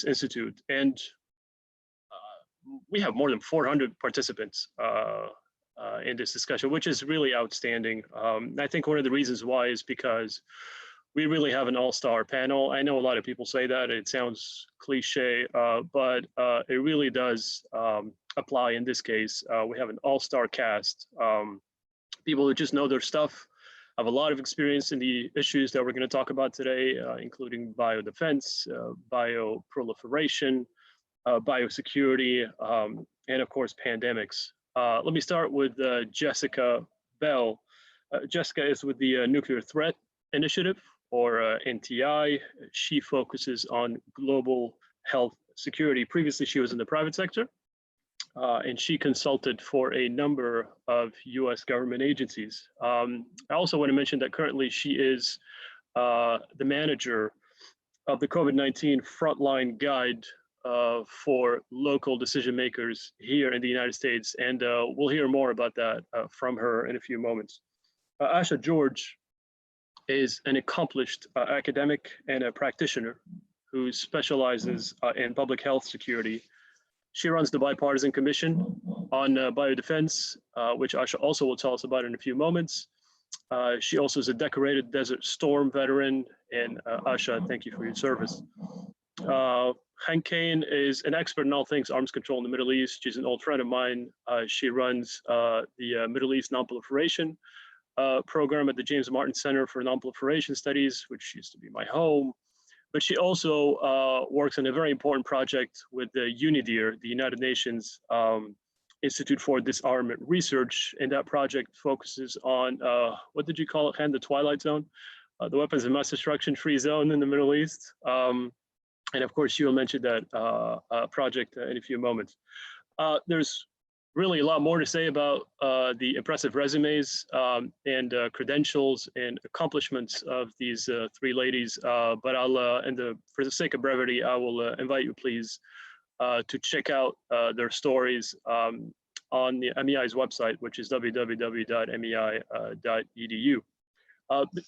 this institute, and we have more than 400 participants in this discussion, which is really outstanding. I think one of the reasons why is because we really have an all-star panel. I know a lot of people say that, it sounds cliche, but it really does apply in this case. We have an all-star cast, people who just know their stuff, have a lot of experience in the issues that we're going to talk about today, including biodefense, bioproliferation, biosecurity, and of course, pandemics. Let me start with Jessica Bell. Jessica is with the Nuclear Threat Initiative, or NTI. She focuses on global health security. Previously, she was in the private sector, and she consulted for a number of US government agencies. I also want to mention that currently she is the manager of the COVID-19 Frontline Guide for local decision makers here in the United States. And we'll hear more about that from her in a few moments. Asha George is an accomplished academic and a practitioner who specializes in public health security. She runs the Bipartisan Commission on Biodefense, which Asha also will tell us about in a few moments. She also is a decorated Desert Storm veteran, and Asha, thank you for your service. Hank Kane is an expert in all things arms control in the Middle East. She's an old friend of mine. She runs the Middle East Nonproliferation program at the James Martin Center for Nonproliferation Studies, which used to be my home. But she also works on a very important project with the UNIDIR, the United Nations Institute for Disarmament Research. And that project focuses on, what did you call it, the Twilight Zone? The Weapons of Mass Destruction Free Zone in the Middle East. And of course, she will mention that project in a few moments. There's really a lot more to say about the impressive resumes and credentials and accomplishments of these three ladies. But I'll, for the sake of brevity, I will invite you, please, to check out their stories on the MEI's website, which is www.mei.edu.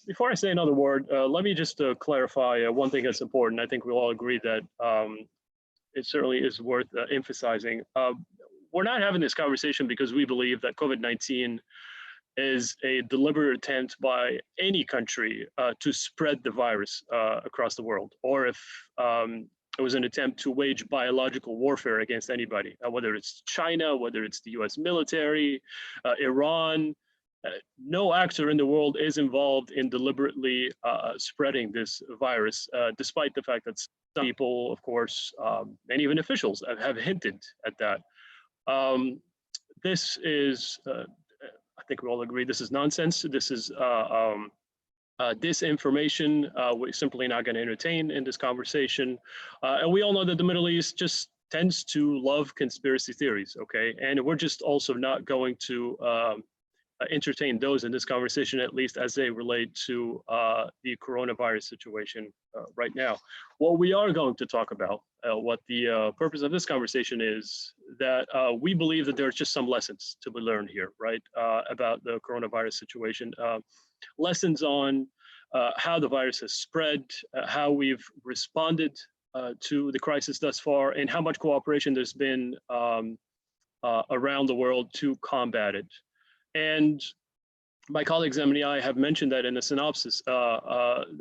Before I say another word, let me just clarify one thing that's important. I think we'll all agree that it certainly is worth emphasizing. We're not having this conversation because we believe that COVID-19 is a deliberate attempt by any country to spread the virus across the world, or if it was an attempt to wage biological warfare against anybody, whether it's China, whether it's the US military, Iran. No actor in the world is involved in deliberately spreading this virus, despite the fact that some people, of course, and even officials have hinted at that. This is, I think we all agree, this is nonsense. This is disinformation. We're simply not going to entertain in this conversation. And we all know that the Middle East just tends to love conspiracy theories, okay? And we're just also not going to entertain those in this conversation, at least as they relate to the coronavirus situation right now. What we are going to talk about, what the purpose of this conversation is, that we believe that there's just some lessons to be learned here, right, about the coronavirus situation. Lessons on how the virus has spread, how we've responded to the crisis thus far, and how much cooperation there's been around the world to combat it. And my colleagues Emily and I have mentioned that in the synopsis.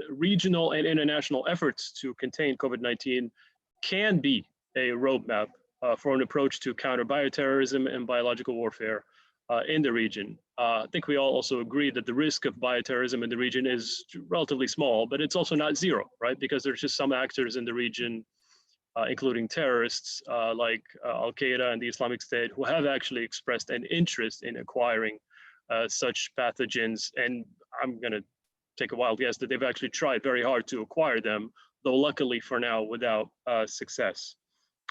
Regional and international efforts to contain COVID-19 can be a roadmap for an approach to counter bioterrorism and biological warfare in the region. I think we all also agree that the risk of bioterrorism in the region is relatively small, but it's also not zero, right? Because there's just some actors in the region, including terrorists like al-Qaeda and the Islamic State, who have actually expressed an interest in acquiring such pathogens. And I'm going to take a wild guess that they've actually tried very hard to acquire them, though luckily for now without success.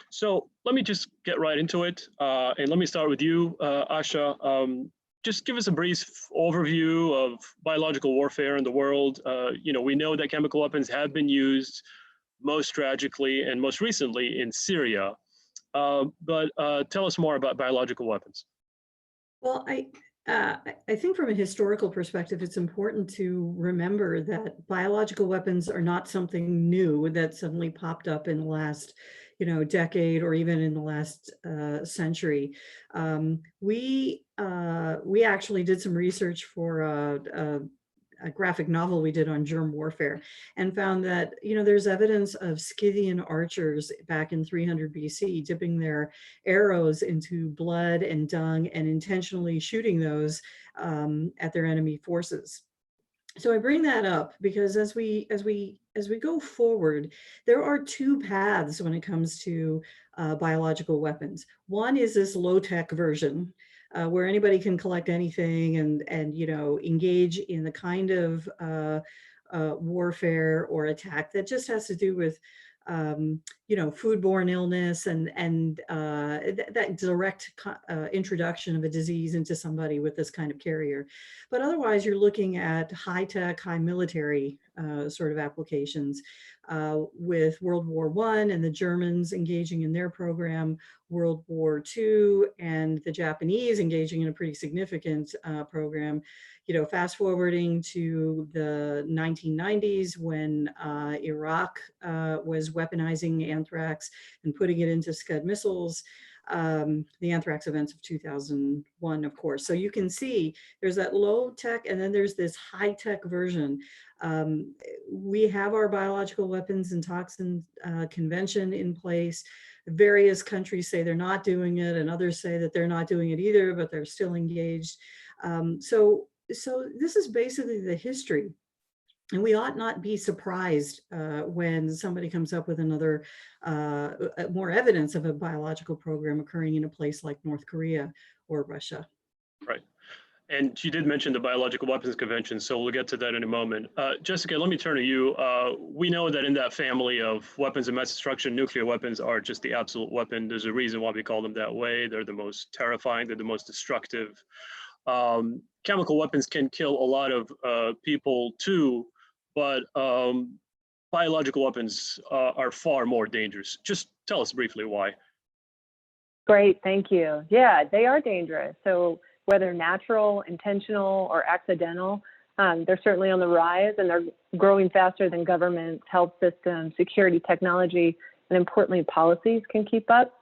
So let me just get right into it. And let me start with you, Asha. Just give us a brief overview of biological warfare in the world. We know that chemical weapons have been used most tragically and most recently in Syria. But tell us more about biological weapons. Well, I think from a historical perspective, it's important to remember that biological weapons are not something new that suddenly popped up in the last, decade or even in the last century. We actually did some research for a graphic novel we did on germ warfare and found that, there's evidence of Scythian archers back in 300 BC dipping their arrows into blood and dung and intentionally shooting those at their enemy forces. So I bring that up because as we go forward, there are two paths when it comes to biological weapons. One is this low-tech version where anybody can collect anything and engage in the kind of warfare or attack that just has to do with foodborne illness and that direct introduction of a disease into somebody with this kind of carrier. But otherwise, you're looking at high-tech, high military sort of applications with World War I and the Germans engaging in their program, World War II and the Japanese engaging in a pretty significant program. Fast forwarding to the 1990s when Iraq was weaponizing anthrax and putting it into Scud missiles, the anthrax events of 2001, of course. So you can see there's that low tech and then there's this high tech version. We have our biological weapons and toxin convention in place. Various countries say they're not doing it and others say that they're not doing it either, but they're still engaged. So this is basically the history. And we ought not be surprised when somebody comes up with another, more evidence of a biological program occurring in a place like North Korea or Russia. Right. And you did mention the Biological Weapons Convention, so we'll get to that in a moment. Jessica, let me turn to you. We know that in that family of weapons of mass destruction, nuclear weapons are just the absolute weapon. There's a reason why we call them that way. They're the most terrifying. They're the most destructive. Chemical weapons can kill a lot of people too, but biological weapons are far more dangerous. Just tell us briefly why. Great, thank you. Yeah, they are dangerous. So whether natural, intentional, or accidental, they're certainly on the rise and they're growing faster than governments, health systems, security technology, and importantly, policies can keep up.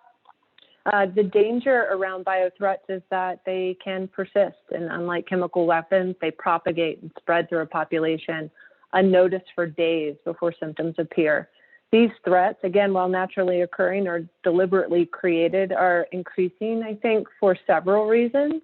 The danger around biothreats is that they can persist, and unlike chemical weapons, they propagate and spread through a population unnoticed for days before symptoms appear. These threats, again, while naturally occurring or deliberately created, are increasing, I think, for several reasons.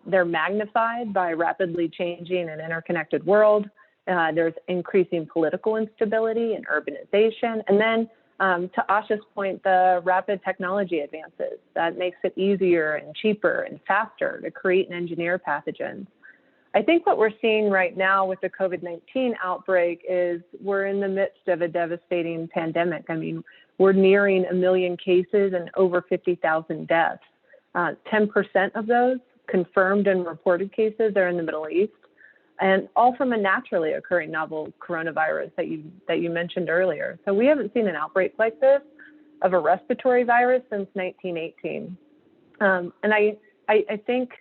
They're magnified by a rapidly changing and interconnected world. There's increasing political instability and urbanization, and then to Asha's point, the rapid technology advances that makes it easier and cheaper and faster to create and engineer pathogens. I think what we're seeing right now with the COVID-19 outbreak is we're in the midst of a devastating pandemic. I mean, we're nearing 1 million cases and over 50,000 deaths. 10% of those confirmed and reported cases are in the Middle East, and all from a naturally occurring novel coronavirus that you mentioned earlier. So we haven't seen an outbreak like this of a respiratory virus since 1918. And I think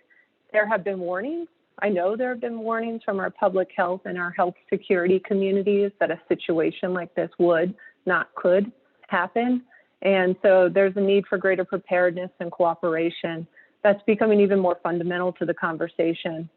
there have been warnings. I know there have been warnings from our public health and our health security communities that a situation like this would, not could, happen. And so there's a need for greater preparedness and cooperation. That's becoming even more fundamental to the conversation.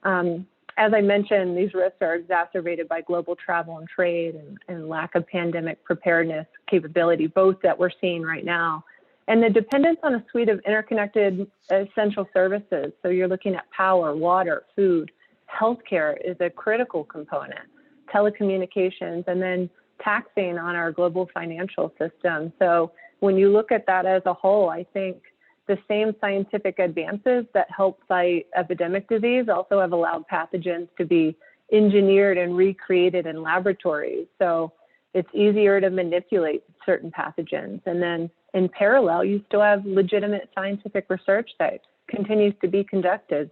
As I mentioned, these risks are exacerbated by global travel and trade and lack of pandemic preparedness capability, both that we're seeing right now. And the dependence on a suite of interconnected essential services. So you're looking at power, water, food, healthcare is a critical component, telecommunications, and then taxing on our global financial system. So when you look at that as a whole, I think the same scientific advances that help fight epidemic disease also have allowed pathogens to be engineered and recreated in laboratories. So it's easier to manipulate certain pathogens. And then in parallel, you still have legitimate scientific research that continues to be conducted.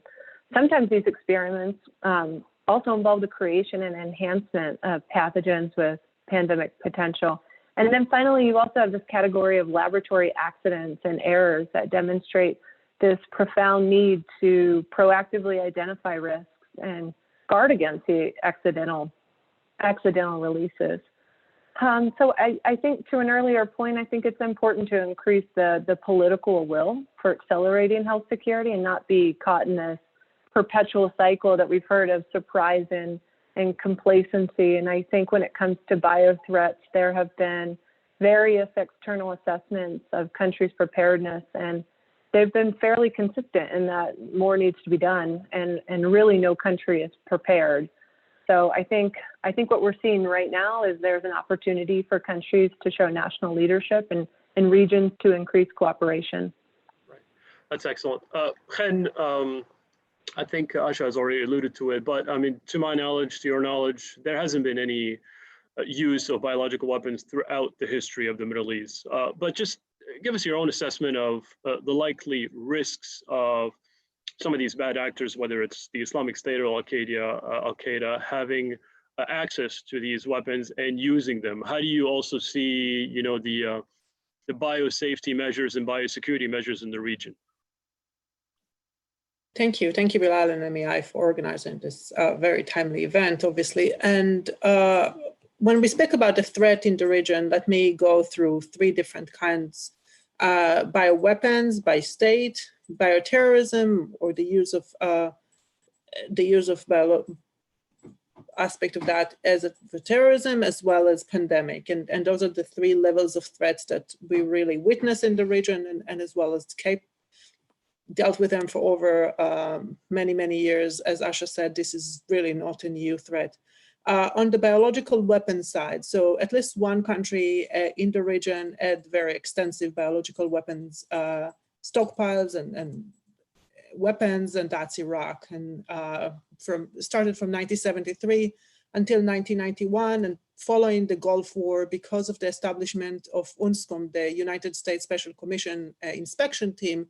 Sometimes these experiments also involve the creation and enhancement of pathogens with pandemic potential. And then finally, you also have this category of laboratory accidents and errors that demonstrate this profound need to proactively identify risks and guard against the accidental releases. So I think, to an earlier point, I think it's important to increase the political will for accelerating health security and not be caught in this perpetual cycle that we've heard of surprise and complacency. And I think when it comes to bio threats, there have been various external assessments of countries' preparedness, and they've been fairly consistent in that more needs to be done, and really no country is prepared. So I think what we're seeing right now is there's an opportunity for countries to show national leadership and regions to increase cooperation. Right, that's excellent. Chen, I think Asha has already alluded to it, but I mean, to my knowledge, to your knowledge, there hasn't been any use of biological weapons throughout the history of the Middle East. But just give us your own assessment of the likely risks of some of these bad actors, whether it's the Islamic State or al-Qaeda, having access to these weapons and using them. How do you also see, you know, the biosafety measures and biosecurity measures in the region? Thank you, Bilal and MEI for organizing this very timely event, obviously. And when we speak about the threat in the region, let me go through three different kinds: bioweapons, by state, bioterrorism, or the use of aspect of that as for terrorism, as well as pandemic. And those are the three levels of threats that we really witness in the region, and as well as dealt with them for over many years. As Asha said, this is really not a new threat. On the biological weapons side, so at least one country in the region had very extensive biological weapons stockpiles and weapons, and that's Iraq. And started from 1973 until 1991, and following the Gulf War, because of the establishment of UNSCOM, the United States Special Commission inspection team,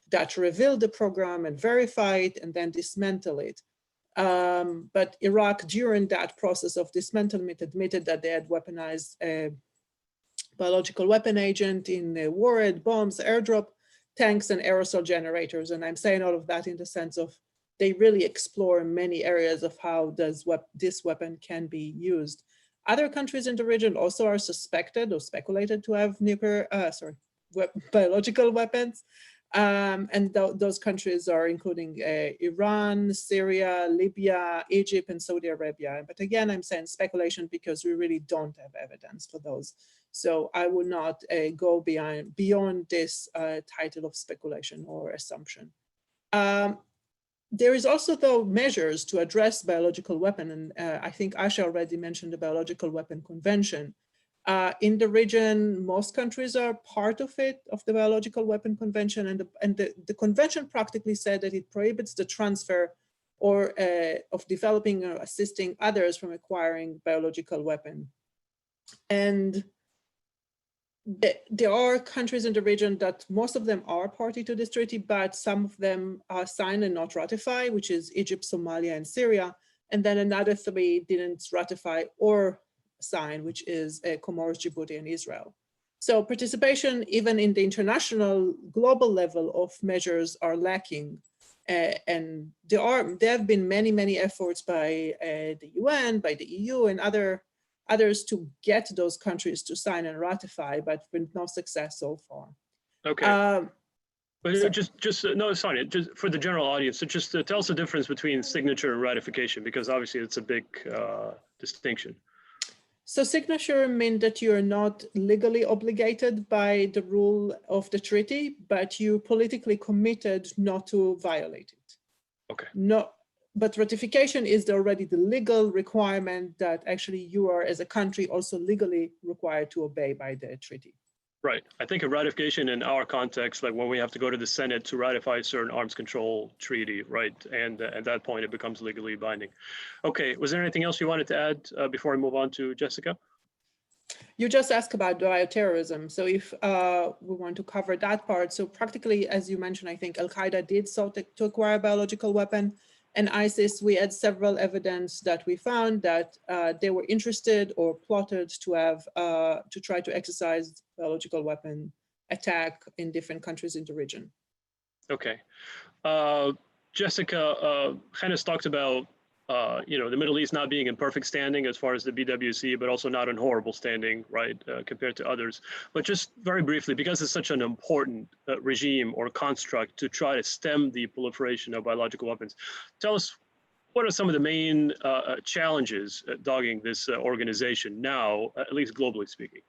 that revealed the program and verify it and then dismantle it. But Iraq, during that process of dismantlement, admitted that they had weaponized a biological weapon agent in warhead, bombs, airdrop, tanks, and aerosol generators. And I'm saying all of that in the sense of they really explore many areas of how this weapon can be used. Other countries in the region also are suspected or speculated to have biological weapons. And those countries are including Iran, Syria, Libya, Egypt, and Saudi Arabia. But again, I'm saying speculation because we really don't have evidence for those. So I will not go beyond this title of speculation or assumption. There is also, though, measures to address biological weapon, and I think Asha already mentioned the Biological Weapon Convention. In the region, most countries are part of it, of the Biological Weapon Convention, and the convention practically said that it prohibits the transfer or of developing or assisting others from acquiring biological weapon. And there are countries in the region that most of them are party to this treaty, but some of them are signed and not ratify, which is Egypt, Somalia, and Syria. And then another three didn't ratify or sign, which is Comoros, Djibouti, and Israel. So participation, even in the international global level of measures, are lacking. And there have been many efforts by the UN, by the EU, and others to get those countries to sign and ratify, but with no success so far. Okay. But just for the general audience, so just tell us the difference between signature and ratification, because obviously it's a big distinction. So signature means that you're not legally obligated by the rule of the treaty, but you politically committed not to violate it. Okay. No, but ratification is already the legal requirement that actually you are, as a country, also legally required to obey by the treaty. Right. I think a ratification in our context, like when we have to go to the Senate to ratify a certain arms control treaty, right? And at that point, it becomes legally binding. Okay. Was there anything else you wanted to add before I move on to Jessica? You just asked about bioterrorism. So if we want to cover that part, so practically, as you mentioned, I think al-Qaeda did so to acquire a biological weapon. And ISIS, we had several evidence that we found that they were interested or plotted to have to try to exercise biological weapon attack in different countries in the region. Okay. Jessica, Hennis talked about the Middle East not being in perfect standing as far as the BWC, but also not in horrible standing, right, compared to others. But just very briefly, because it's such an important regime or construct to try to stem the proliferation of biological weapons, tell us what are some of the main challenges dogging this organization now, at least globally speaking?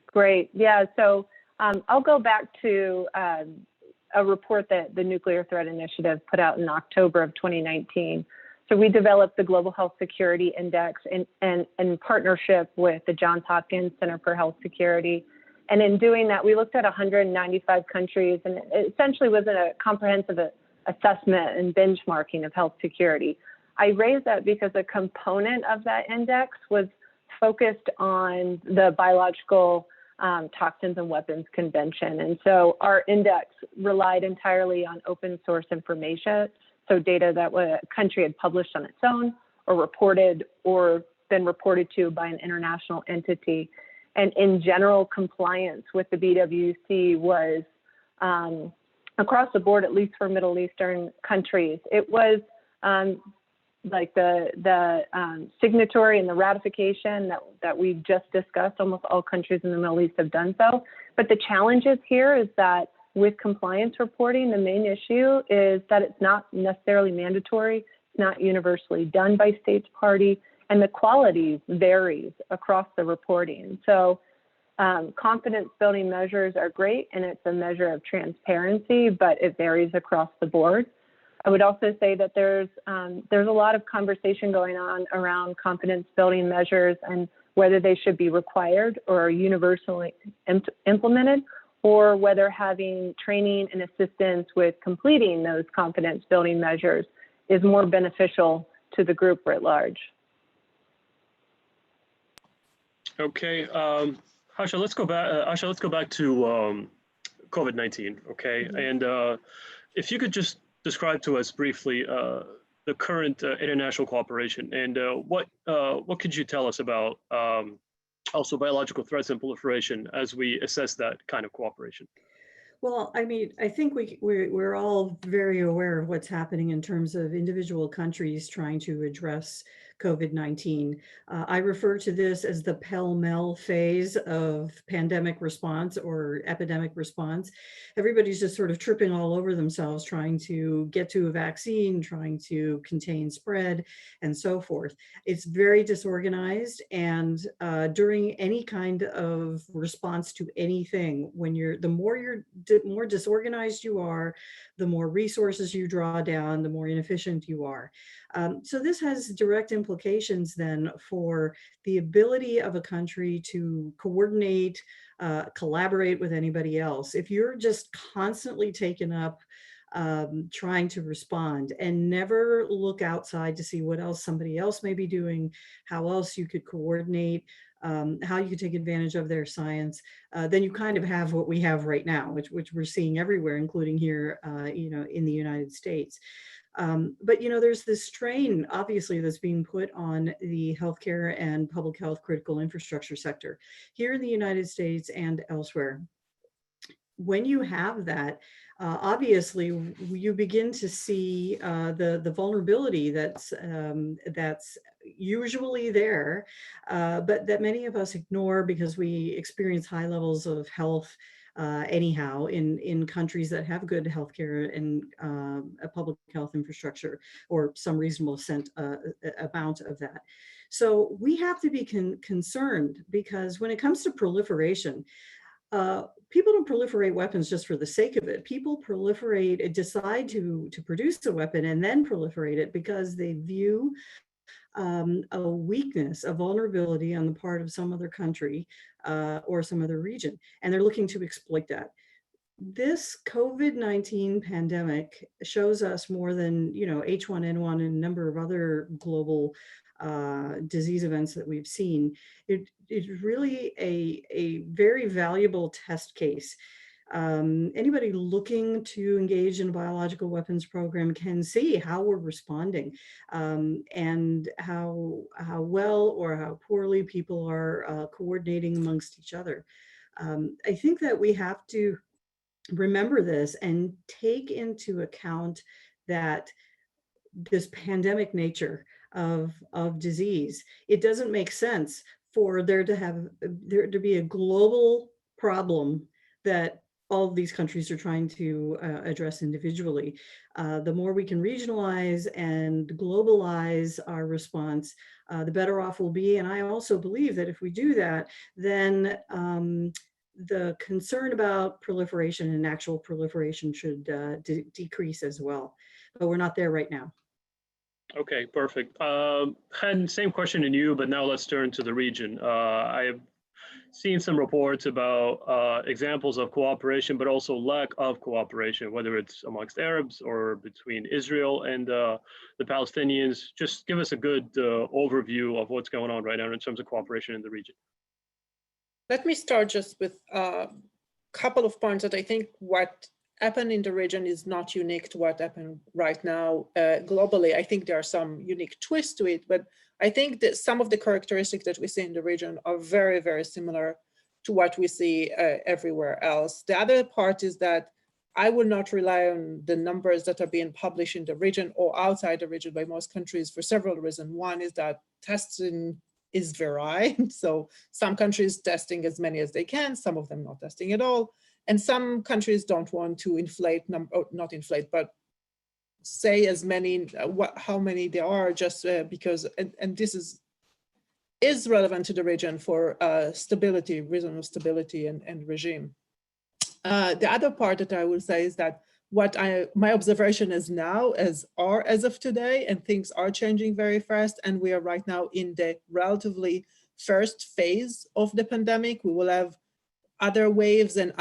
Great. Yeah. So I'll go back to a report that the Nuclear Threat Initiative put out in October of 2019. So we developed the Global Health Security Index in partnership with the Johns Hopkins Center for Health Security. And in doing that, we looked at 195 countries, and it essentially was a comprehensive assessment and benchmarking of health security. I raised that because a component of that index was focused on the Biological Toxins and Weapons Convention. And so our index relied entirely on open source information, so data that a country had published on its own or reported or been reported to by an international entity. And in general, compliance with the BWC was across the board, at least for Middle Eastern countries. It was like the signatory and the ratification that we've just discussed. Almost all countries in the Middle East have done so. But the challenges here is that with compliance reporting, the main issue is that it's not necessarily mandatory. It's not universally done by states party, and the quality varies across the reporting. So confidence building measures are great, and it's a measure of transparency, but it varies across the board. I would also say that there's a lot of conversation going on around confidence building measures and whether they should be required or universally implemented, or whether having training and assistance with completing those confidence building measures is more beneficial to the group writ large. Okay, Asha, let's go back. Asha, let's go back to COVID-19. Okay, and if you could just describe to us briefly the current international cooperation and what could you tell us about also biological threats and proliferation as we assess that kind of cooperation? Well, I mean, I think we're all very aware of what's happening in terms of individual countries trying to address COVID-19. I refer to this as the pell-mell phase of pandemic response or epidemic response. Everybody's just sort of tripping all over themselves, trying to get to a vaccine, trying to contain spread, and so forth. It's very disorganized, and during any kind of response to anything, when the more disorganized you are, the more resources you draw down, the more inefficient you are. So this has direct implications then for the ability of a country to coordinate, collaborate with anybody else. If you're just constantly taken up trying to respond and never look outside to see what else somebody else may be doing, how else you could coordinate, how you could take advantage of their science, then you kind of have what we have right now, which we're seeing everywhere, including here, in the United States. But there's this strain, obviously, that's being put on the healthcare and public health critical infrastructure sector here in the United States and elsewhere. When you have that, obviously, you begin to see the vulnerability that's usually there, but that many of us ignore because we experience high levels of health anyhow in countries that have good healthcare and a public health infrastructure or some reasonable amount of that. So we have to be concerned, because when it comes to proliferation, people don't proliferate weapons just for the sake of it. People decide to produce a weapon and then proliferate it because they view a weakness, a vulnerability on the part of some other country or some other region, and they're looking to exploit that. This COVID-19 pandemic shows us more than H1N1 and a number of other global disease events that we've seen. It is really a very valuable test case. Anybody looking to engage in a biological weapons program can see how we're responding and how well or how poorly people are coordinating amongst each other. I think that we have to remember this and take into account that this pandemic nature of disease. It doesn't make sense for there to be a global problem that all of these countries are trying to address individually. The more we can regionalize and globalize our response, the better off we'll be. And I also believe that if we do that, then the concern about proliferation and actual proliferation should decrease as well. But we're not there right now. Okay, perfect. And same question to you, but now let's turn to the region. I've seen some reports about examples of cooperation, but also lack of cooperation, whether it's amongst Arabs or between Israel and the Palestinians. Just give us a good overview of what's going on right now in terms of cooperation in the region. Let me start just with a couple of points that I think what happened in the region is not unique to what happened right now globally. I think there are some unique twists to it, but I think that some of the characteristics that we see in the region are very, very similar to what we see everywhere else. The other part is that I would not rely on the numbers that are being published in the region or outside the region by most countries for several reasons. One is that testing is varied. So some countries testing as many as they can, some of them not testing at all. And some countries don't want to inflate, not inflate, but say as many, how many there are just because, and this is relevant to the region for stability, reason of stability and regime. The other part that I will say is that my observation is now as of today, and things are changing very fast, and we are right now in the relatively first phase of the pandemic. We will have other waves and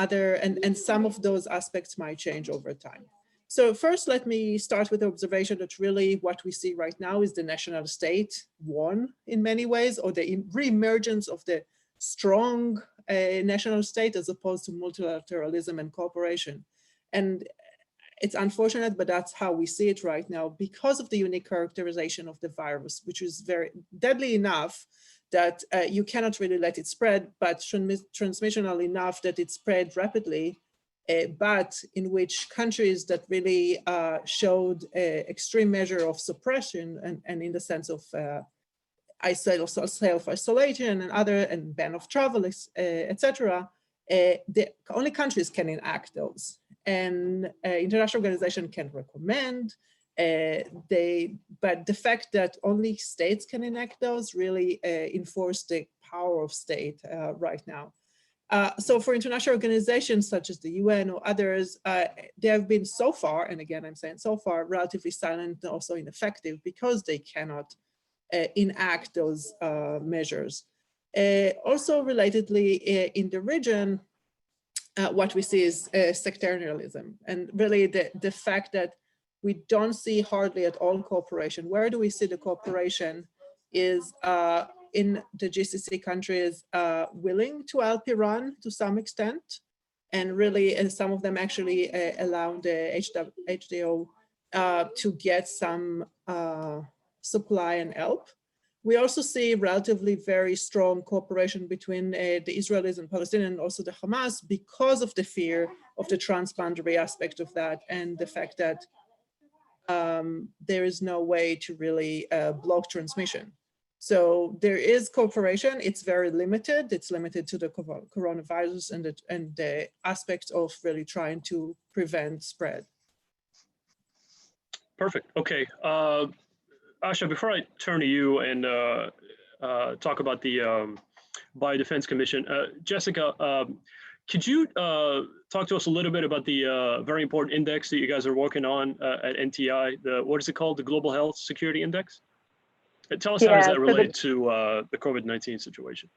some of those aspects might change over time. So first, let me start with the observation that really what we see right now is the national state won in many ways, or the reemergence of the strong national state as opposed to multilateralism and cooperation. And it's unfortunate, but that's how we see it right now because of the unique characterization of the virus, which is very deadly enough that you cannot really let it spread, but transmissional enough that it spread rapidly, but in which countries that really showed extreme measure of suppression and in the sense of self-isolation and ban of travel, etc., the only countries can enact those. And international organization can recommend, but the fact that only states can enact those really enforce the power of state right now. So for international organizations such as the UN or others, they have been so far, and again, I'm saying so far, relatively silent and also ineffective because they cannot enact those measures. Also relatedly in the region, what we see is sectarianism, and really the fact that we don't see hardly at all cooperation. Where do we see the cooperation is in the GCC countries willing to help Iran to some extent, and really and some of them actually allow the HDO to get some supply and help. We also see relatively very strong cooperation between the Israelis and Palestinians, and also the Hamas, because of the fear of the transboundary aspect of that and the fact that there is no way to really block transmission. So there is cooperation. It's very limited. It's limited to the coronavirus and the aspect of really trying to prevent spread. Perfect. Okay. Asha, before I turn to you and talk about the Biodefense Commission, Jessica, could you talk to us a little bit about the very important index that you guys are working on at NTI? What is it called? The Global Health Security Index? Tell us how does that relate to the COVID-19 situation?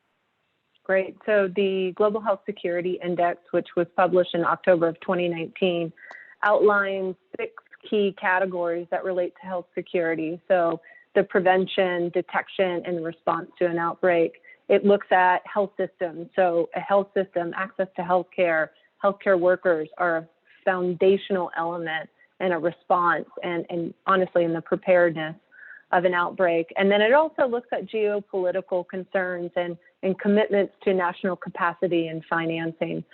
Great. So the Global Health Security Index, which was published in October of 2019, outlines 6 key categories that relate to health security. So the prevention, detection, and response to an outbreak. It looks at health systems. So a health system, access to healthcare workers are a foundational element in a response and honestly in the preparedness of an outbreak. And then it also looks at geopolitical concerns and commitments to national capacity and financing.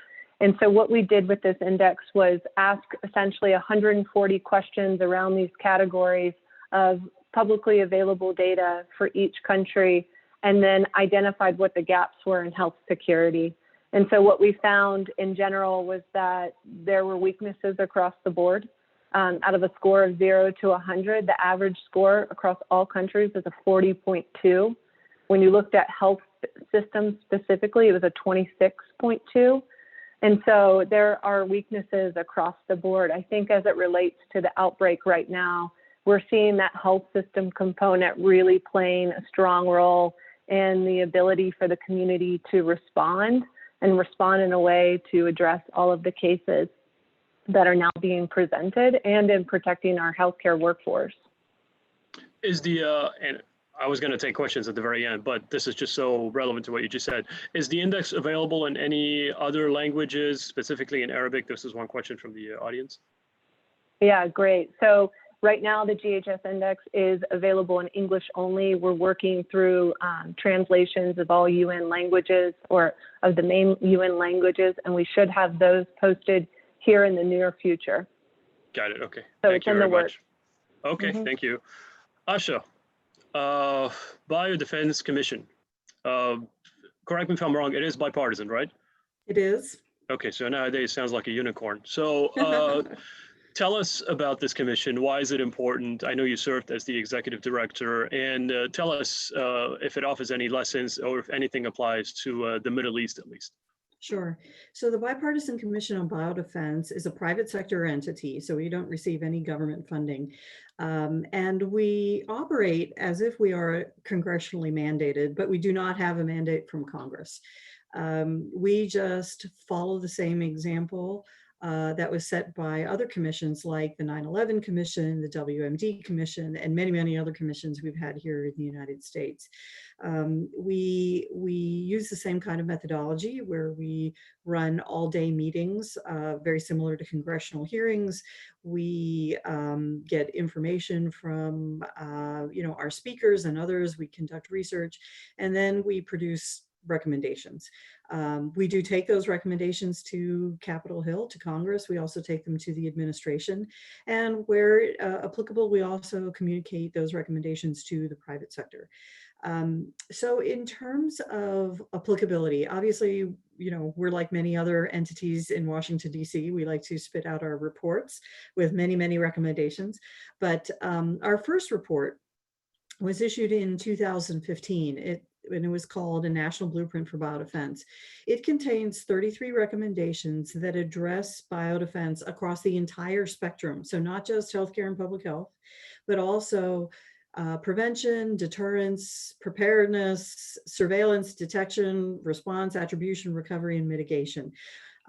And so what we did with this index was ask essentially 140 questions around these categories of publicly available data for each country, and then identified what the gaps were in health security. And so what we found in general was that there were weaknesses across the board. Out of a score of 0 to 100, the average score across all countries is a 40.2. When you looked at health systems specifically, it was a 26.2. And so there are weaknesses across the board. I think as it relates to the outbreak right now, we're seeing that health system component really playing a strong role in the ability for the community to respond and respond in a way to address all of the cases that are now being presented and in protecting our healthcare workforce. Is the, and I was going to take questions at the very end, but this is just so relevant to what you just said. Is the index available in any other languages, specifically in Arabic? This is one question from the audience. Yeah, great. So right now the GHS index is available in English only. We're working through translations of all UN languages, or of the main UN languages, and we should have those posted here in the near future. Got it. Okay. So Thank it's you in very the works. much. Okay. Thank you. Asha, Biodefense Commission. Correct me if I'm wrong. It is bipartisan, right? It is. Okay. So nowadays it sounds like a unicorn. So tell us about this commission. Why is it important? I know you served as the executive director, and tell us if it offers any lessons or if anything applies to the Middle East at least. Sure. So the Bipartisan Commission on Biodefense is a private sector entity, so we don't receive any government funding. And we operate as if we are congressionally mandated, but we do not have a mandate from Congress. We just follow the same example that was set by other commissions like the 9/11 Commission, the WMD Commission, and many, many other commissions we've had here in the United States. We use the same kind of methodology where we run all-day meetings, very similar to congressional hearings. We get information from our speakers and others. We conduct research, and then we produce recommendations. We do take those recommendations to Capitol Hill, to Congress. We also take them to the administration. And where applicable, we also communicate those recommendations to the private sector. So in terms of applicability, obviously, we're like many other entities in Washington, D.C. We like to spit out our reports with many, many recommendations. But our first report was issued in 2015. And it was called A National Blueprint for Biodefense. It contains 33 recommendations that address biodefense across the entire spectrum. So not just healthcare and public health, but also prevention, deterrence, preparedness, surveillance, detection, response, attribution, recovery, and mitigation.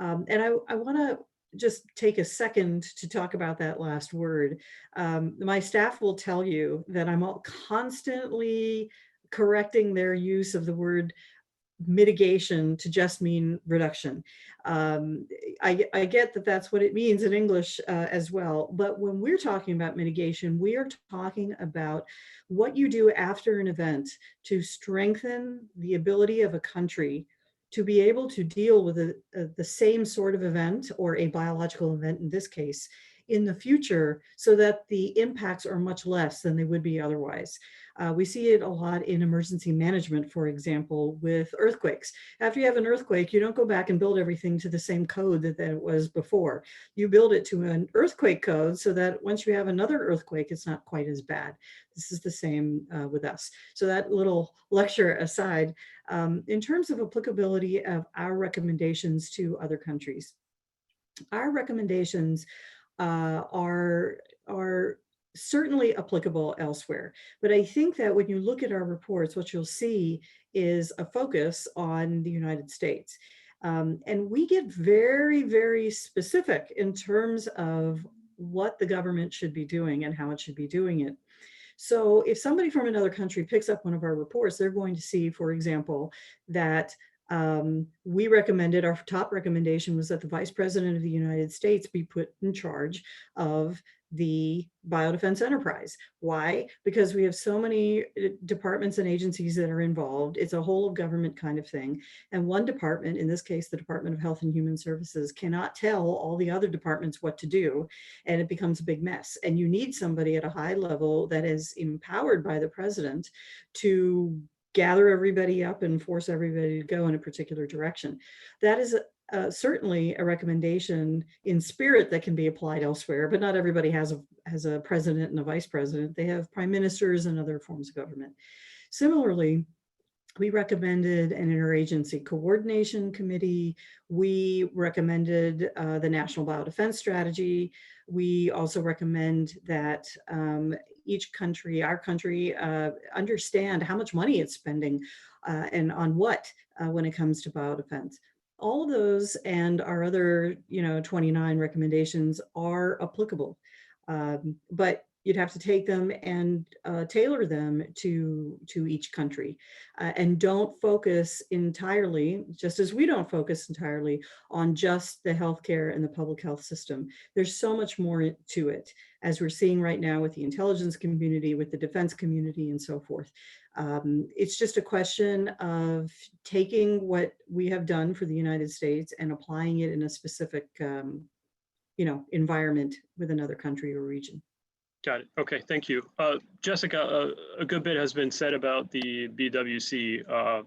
And I want to just take a second to talk about that last word. My staff will tell you that I'm constantly correcting their use of the word mitigation to just mean reduction. I get that that's what it means in English as well, but when we're talking about mitigation, we are talking about what you do after an event to strengthen the ability of a country to be able to deal with the same sort of event, or a biological event in this case, in the future, so that the impacts are much less than they would be otherwise. We see it a lot in emergency management, for example, with earthquakes. After you have an earthquake, you don't go back and build everything to the same code that it was before. You build it to an earthquake code so that once you have another earthquake, it's not quite as bad. This is the same with us. So that little lecture aside, in terms of applicability of our recommendations to other countries, our recommendations are certainly applicable elsewhere. But I think that when you look at our reports, what you'll see is a focus on the United States. And we get very, very specific in terms of what the government should be doing and how it should be doing it. So if somebody from another country picks up one of our reports, they're going to see, for example, that we recommended, our top recommendation was that the Vice President of the United States be put in charge of the biodefense enterprise. Why? Because we have so many departments and agencies that are involved. It's a whole of government kind of thing. And one department, in this case, the Department of Health and Human Services, cannot tell all the other departments what to do, and it becomes a big mess. And you need somebody at a high level that is empowered by the president to gather everybody up and force everybody to go in a particular direction. That is certainly a recommendation in spirit that can be applied elsewhere, but not everybody has a president and a vice president. They have prime ministers and other forms of government. Similarly, we recommended an interagency coordination committee. We recommended the National Biodefense Strategy. We also recommend that each country, our country, understand how much money it's spending and on what when it comes to biodefense. All of those and our other, 29 recommendations are applicable, but you'd have to take them and tailor them to each country, and don't focus entirely, just as we don't focus entirely on just the healthcare and the public health system. There's so much more to it, as we're seeing right now with the intelligence community, with the defense community, and so forth. It's just a question of taking what we have done for the United States and applying it in a specific, environment with another country or region. Got it. Okay, thank you. Jessica, a good bit has been said about the BWC.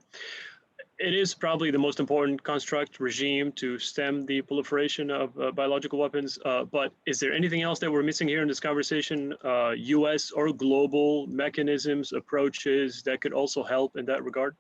It is probably the most important construct regime to stem the proliferation of biological weapons, but is there anything else that we're missing here in this conversation, US or global mechanisms, approaches that could also help in that regard?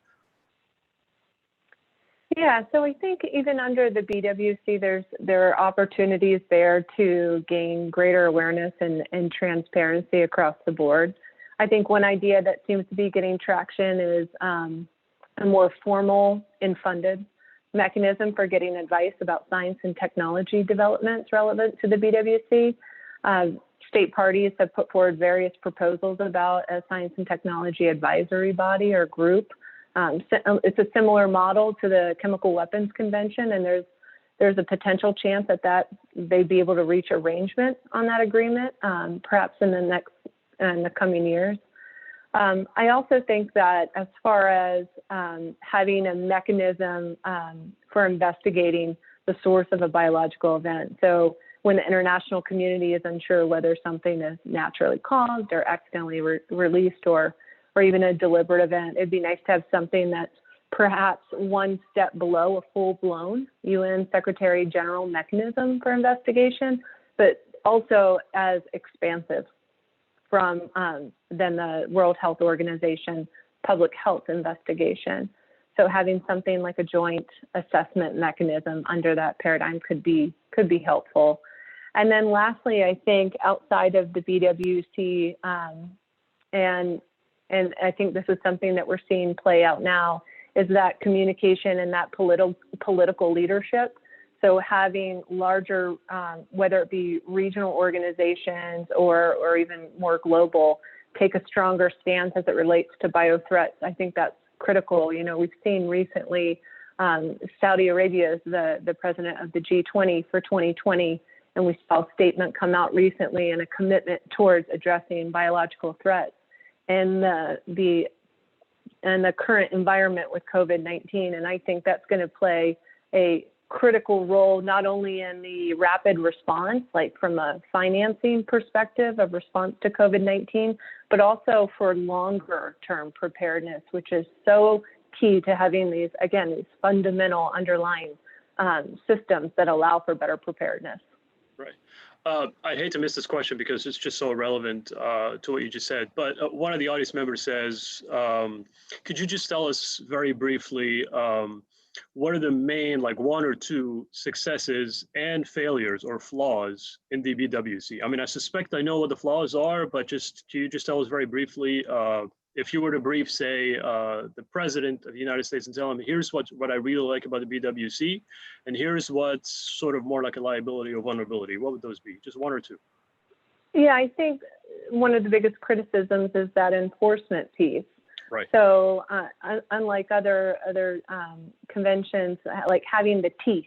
Yeah, so I think even under the BWC, there are opportunities there to gain greater awareness and transparency across the board. I think one idea that seems to be getting traction is a more formal and funded mechanism for getting advice about science and technology developments relevant to the BWC. State parties have put forward various proposals about a science and technology advisory body or group. It's a similar model to the Chemical Weapons Convention, and there's a potential chance that they'd be able to reach arrangement on that agreement, perhaps in the coming years. I also think that as far as having a mechanism for investigating the source of a biological event, so when the international community is unsure whether something is naturally caused or accidentally released or even a deliberate event, it'd be nice to have something that's perhaps one step below a full-blown UN Secretary General mechanism for investigation, but also as expansive from than the World Health Organization public health investigation. So having something like a joint assessment mechanism under that paradigm could be helpful. And then lastly, I think outside of the BWC, and I think this is something that we're seeing play out now, is that communication and that political leadership. So having larger, whether it be regional organizations or even more global, take a stronger stance as it relates to biothreats. I think that's critical. We've seen recently Saudi Arabia is the president of the G20 for 2020, and we saw a statement come out recently and a commitment towards addressing biological threats. And the current environment with COVID-19, and I think that's going to play a critical role not only in the rapid response, like from a financing perspective of response to COVID-19, but also for longer term preparedness, which is so key to having these fundamental underlying systems that allow for better preparedness. Right. I hate to miss this question because it's just so relevant to what you just said, but one of the audience members says, could you just tell us very briefly, what are the main, like one or two successes and failures or flaws in the BWC? I mean, I suspect I know what the flaws are, but can you just tell us very briefly, if you were to brief, say, the president of the United States and tell him, here's what I really like about the BWC, and here's what's sort of more like a liability or vulnerability, what would those be? Just one or two. Yeah, I think one of the biggest criticisms is that enforcement piece. Right. So unlike other conventions, like having the teeth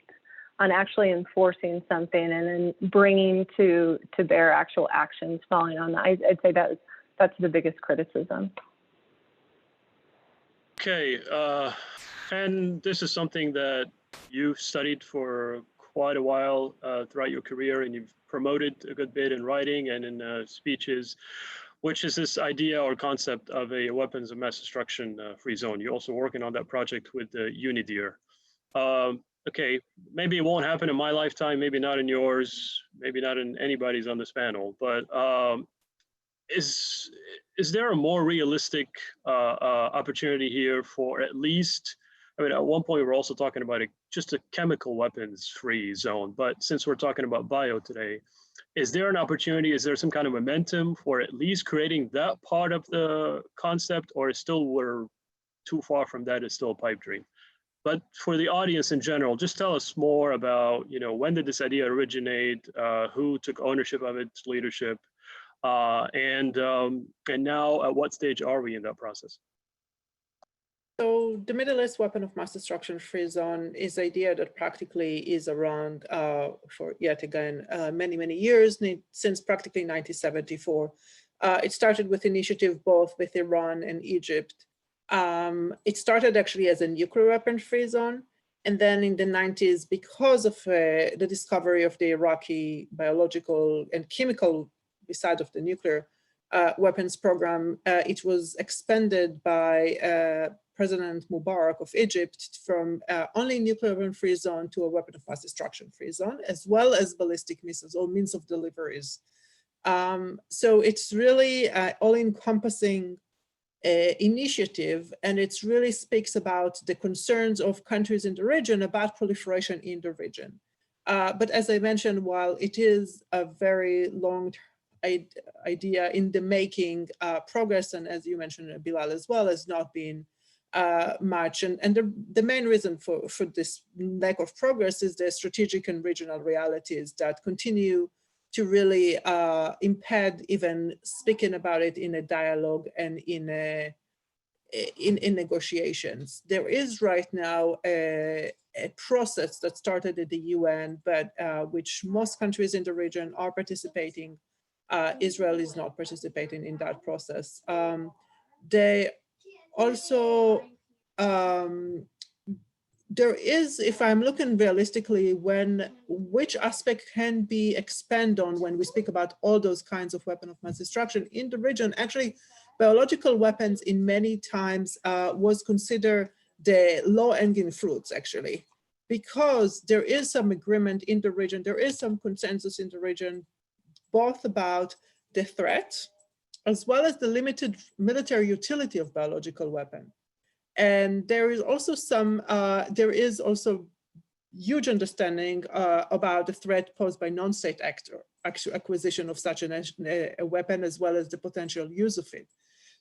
actually enforcing something and then bringing to bear actual actions following on that. I'd say that's the biggest criticism. Okay, and this is something that you've studied for quite a while throughout your career, and you've promoted a good bit in writing and in speeches, which is this idea or concept of a weapons of mass destruction free zone. You're also working on that project with UNIDIR. Okay, maybe it won't happen in my lifetime, maybe not in yours, maybe not in anybody's on this panel, but is there a more realistic opportunity here for at least, I mean, at one point we were also talking about just a chemical weapons free zone, but since we're talking about bio today, is there an opportunity, is there some kind of momentum for at least creating that part of the concept, or is still we're too far from that, it's still a pipe dream? But for the audience in general, just tell us more about, when did this idea originate, who took ownership of its leadership, and now at what stage are we in that process? So the Middle East weapon of mass destruction free zone is an idea that practically is around for yet again many, many years, since practically 1974. It started with initiative both with Iran and Egypt. It started actually as a nuclear weapon free zone. And then in the 90s, because of the discovery of the Iraqi biological and chemical, beside of the nuclear weapons program, it was expanded by President Mubarak of Egypt from only nuclear weapon free zone to a weapon of mass destruction free zone, as well as ballistic missiles or means of deliveries. So it's really all-encompassing initiative, and it really speaks about the concerns of countries in the region about proliferation in the region. But as I mentioned, while it is a very long idea in the making, progress, and as you mentioned, Bilal, as well, has not been much. And the main reason for this lack of progress is the strategic and regional realities that continue to really impede even speaking about it in a dialogue and in negotiations. There is right now a process that started at the UN, but which most countries in the region are participating. Israel is not participating in that process. They also, there is, if I'm looking realistically, which aspect can be expanded on when we speak about all those kinds of weapons of mass destruction in the region, actually, biological weapons in many times was considered the low-hanging fruits, actually, because there is some agreement in the region, there is some consensus in the region, both about the threat, as well as the limited military utility of biological weapons. And there is also huge understanding about the threat posed by non-state acquisition of such a weapon, as well as the potential use of it.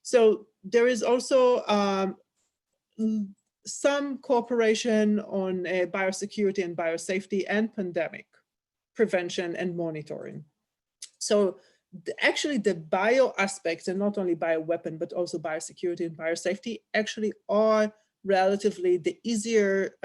So there is also some cooperation on biosecurity and biosafety and pandemic prevention and monitoring. So actually the bio aspects, and not only bioweapon, but also biosecurity and biosafety, actually are relatively the easier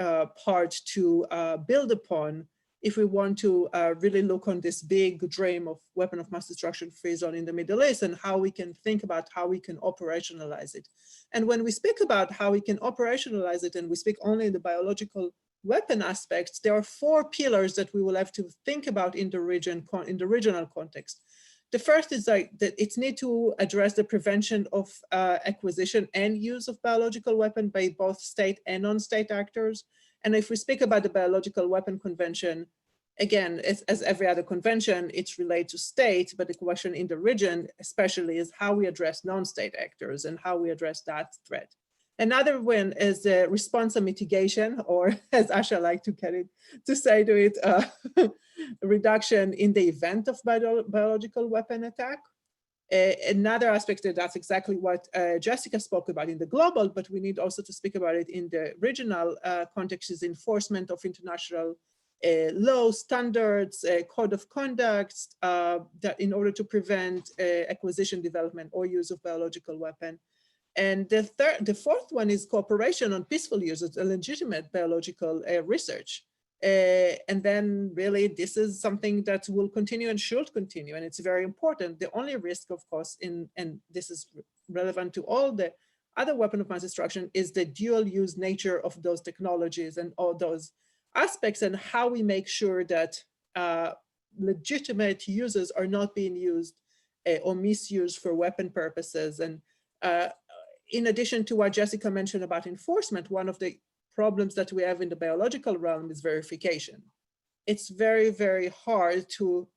part to build upon if we want to really look on this big dream of weapon of mass destruction free zone in the Middle East, and how we can think about how we can operationalize it. And when we speak about how we can operationalize it, and we speak only in the biological weapon aspects, there are 4 pillars that we will have to think about in the region, in the regional context. The first is that it's need to address the prevention of acquisition and use of biological weapon by both state and non-state actors. And if we speak about the Biological Weapon Convention, again, as every other convention, it's related to state, but the question in the region especially is how we address non-state actors and how we address that threat. Another one is the response and mitigation, or as Asha liked to say to it, reduction in the event of biological weapon attack. Another aspect, that's exactly what Jessica spoke about in the global, but we need also to speak about it in the regional context, is enforcement of international law, standards, code of conduct, that in order to prevent acquisition, development, or use of biological weapon. And the fourth one is cooperation on peaceful use of legitimate biological research. And then really this is something that will continue and should continue, and it's very important. The only risk, of course, and this is relevant to all the other weapon of mass destruction, is the dual use nature of those technologies and all those aspects, and how we make sure that legitimate users are not being used or misused for weapon purposes. And in addition to what Jessica mentioned about enforcement, one of the problems that we have in the biological realm is verification. It's very, very hard to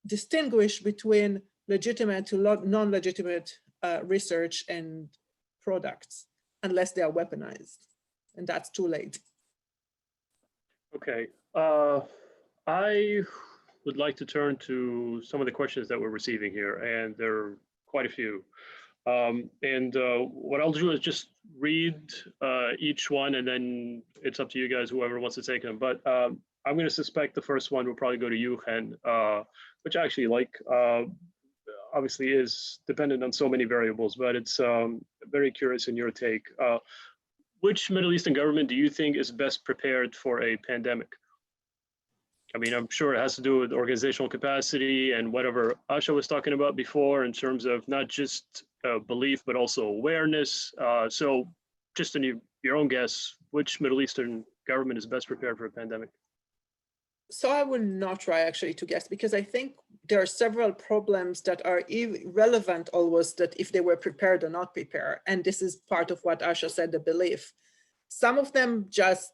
distinguish between legitimate to non-legitimate research and products unless they are weaponized, and that's too late. Okay, I would like to turn to some of the questions that we're receiving here, and there are quite a few. What I'll do is just read each one, and then it's up to you guys, whoever wants to take them. But I'm going to suspect the first one will probably go to you, Chen, which I actually like. Obviously is dependent on so many variables, but it's very curious in your take. Which Middle Eastern government do you think is best prepared for a pandemic? I mean, I'm sure it has to do with organizational capacity and whatever Asha was talking about before in terms of not just belief, but also awareness. So just in your own guess, which Middle Eastern government is best prepared for a pandemic? So I will not try actually to guess, because I think there are several problems that are irrelevant almost, that if they were prepared or not prepared. And this is part of what Asha said, the belief. Some of them just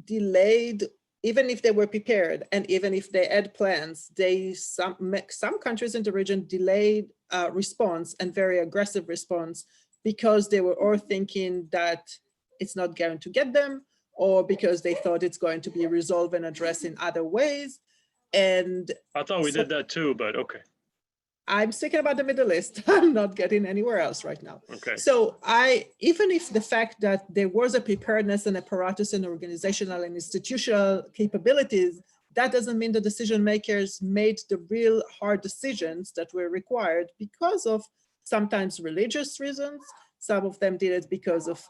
delayed, even if they were prepared, and even if they had plans, some countries in the region delayed response, and very aggressive response, because they were all thinking that it's not going to get them, or because they thought it's going to be resolved and addressed in other ways. And I thought we did that too, but okay. I'm speaking about the Middle East. I'm not getting anywhere else right now. Okay. So even if the fact that there was a preparedness and apparatus and organizational and institutional capabilities, that doesn't mean the decision makers made the real hard decisions that were required because of sometimes religious reasons. Some of them did it because of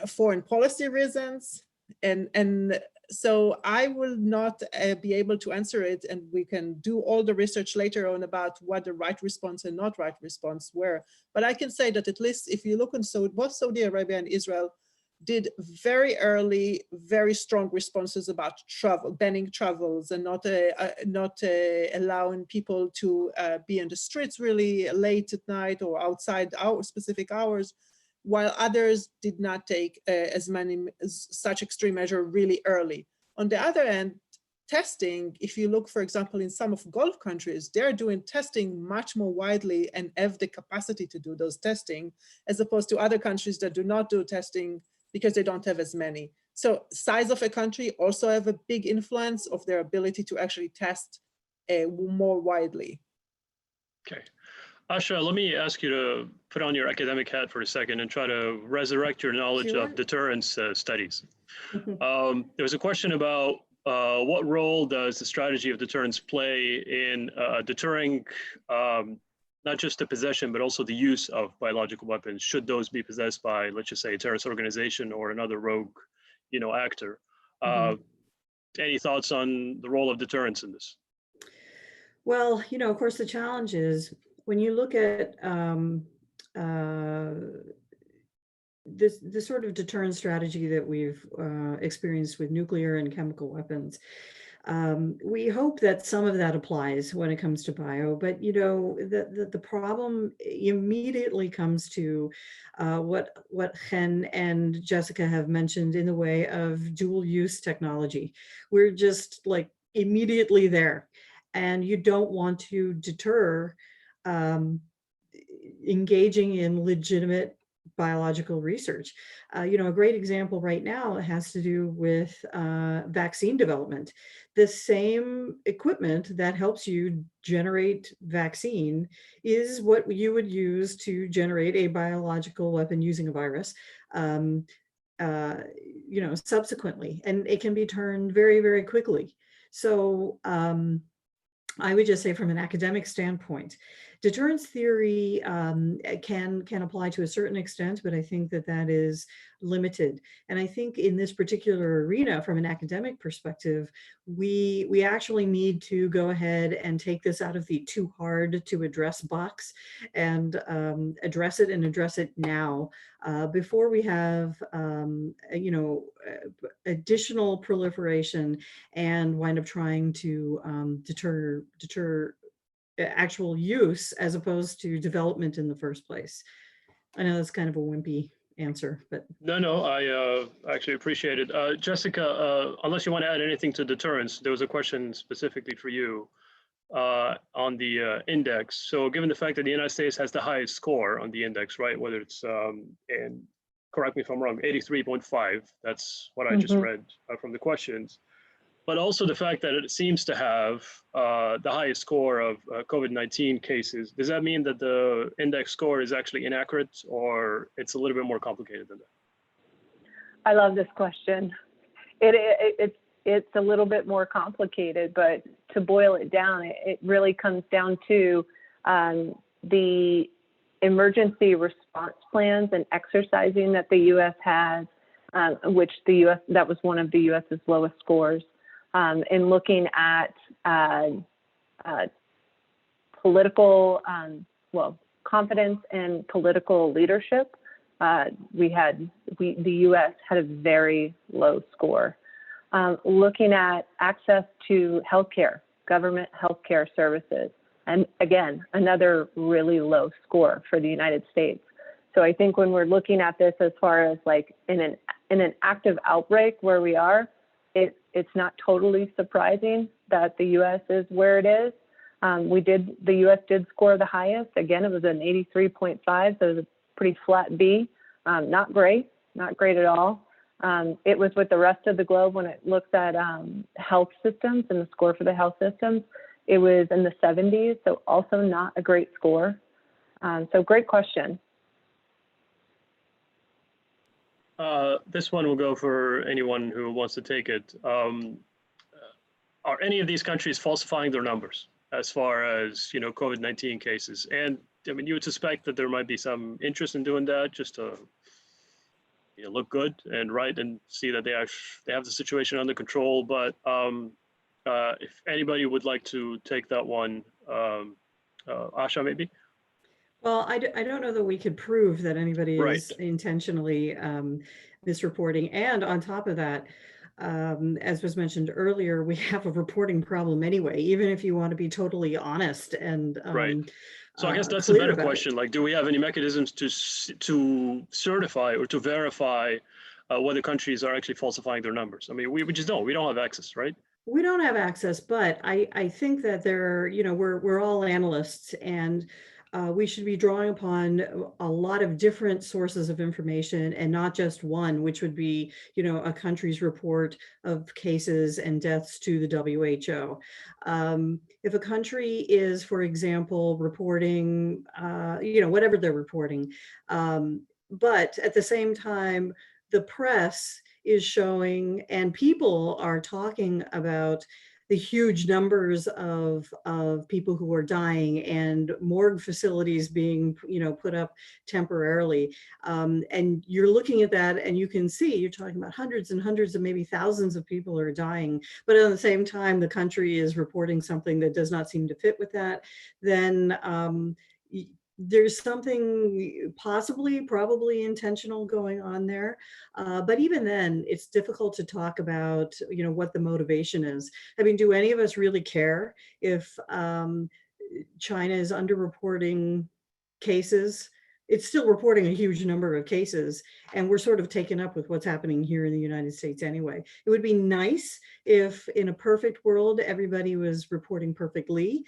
foreign policy reasons. And so I will not be able to answer it, and we can do all the research later on about what the right response and not right response were. But I can say that at least if you look on both Saudi Arabia and Israel did very early, very strong responses about travel, banning travels, and not allowing people to be in the streets really late at night or outside specific hours, while others did not take such extreme measure really early. On the other hand, testing, if you look, for example, in some of Gulf countries, they're doing testing much more widely and have the capacity to do those testing, as opposed to other countries that do not do testing because they don't have as many. So size of a country also have a big influence of their ability to actually test more widely. Okay. Asha, let me ask you to put on your academic hat for a second and try to resurrect your knowledge of deterrence studies. There was a question about what role does the strategy of deterrence play in deterring not just the possession, but also the use of biological weapons, should those be possessed by, let's just say, a terrorist organization or another rogue, actor. Any thoughts on the role of deterrence in this? Well, of course, the challenge is when you look at this sort of deterrence strategy that we've experienced with nuclear and chemical weapons, we hope that some of that applies when it comes to bio, but the problem immediately comes to what Chen and Jessica have mentioned in the way of dual use technology. We're just like immediately there, and you don't want to deter engaging in legitimate biological research. A great example right now has to do with vaccine development. The same equipment that helps you generate vaccine is what you would use to generate a biological weapon using a virus, subsequently, and it can be turned very, very quickly. So I would just say from an academic standpoint, Deterrence theory can apply to a certain extent, but I think that that is limited. And I think in this particular arena, from an academic perspective, we actually need to go ahead and take this out of the too hard to address box and address it, and address it now, before we have additional proliferation and wind up trying to deter actual use as opposed to development in the first place. I know that's kind of a wimpy answer, but No, I actually appreciate it. Jessica, unless you want to add anything to deterrence, there was a question specifically for you on the index. So given the fact that the United States has the highest score on the index, right, whether it's, and correct me if I'm wrong, 83.5, that's what I just read from the questions, but also the fact that it seems to have the highest score of COVID-19 cases. Does that mean that the index score is actually inaccurate, or it's a little bit more complicated than that? I love this question. It's a little bit more complicated, but to boil it down, it really comes down to the emergency response plans and exercising that the U.S. has, which that was one of the U.S.'s lowest scores. In looking at political, confidence in political leadership, the U.S. had a very low score. Looking at access to healthcare, government healthcare services, and again, another really low score for the United States. So I think when we're looking at this as far as like in an active outbreak where we are, it's not totally surprising that the U.S. is where it is. The U.S. did score the highest. Again, it was an 83.5, so it was a pretty flat B. Not great at all. It was with the rest of the globe when it looks at health systems and the score for the health systems. It was in the 70s, so also not a great score. So great question. This one will go for anyone who wants to take it. Are any of these countries falsifying their numbers as far as, COVID-19 cases? And I mean, you would suspect that there might be some interest in doing that just to look good and right and see that they have the situation under control. But if anybody would like to take that one, Asha, maybe? well, I don't know that we could prove that anybody is intentionally misreporting. And on top of that, as was mentioned earlier, we have a reporting problem anyway, even if you want to be totally honest and So I guess that's a better question. Like, do we have any mechanisms to certify or to verify whether countries are actually falsifying their numbers? I mean, we just don't. We don't have access, right? We don't have access, but I think that we're all analysts, and we should be drawing upon a lot of different sources of information and not just one, which would be, a country's report of cases and deaths to the WHO. If a country is, for example, reporting, whatever they're reporting, but at the same time, the press is showing and people are talking about the huge numbers of people who are dying and morgue facilities being, put up temporarily. And you're looking at that and you can see, you're talking about hundreds and hundreds of maybe thousands of people are dying. But at the same time, the country is reporting something that does not seem to fit with that. Then there's something probably intentional going on there. But even then, it's difficult to talk about, what the motivation is. I mean, do any of us really care if China is underreporting cases? It's still reporting a huge number of cases, and we're sort of taken up with what's happening here in the United States anyway. It would be nice if in a perfect world, everybody was reporting perfectly,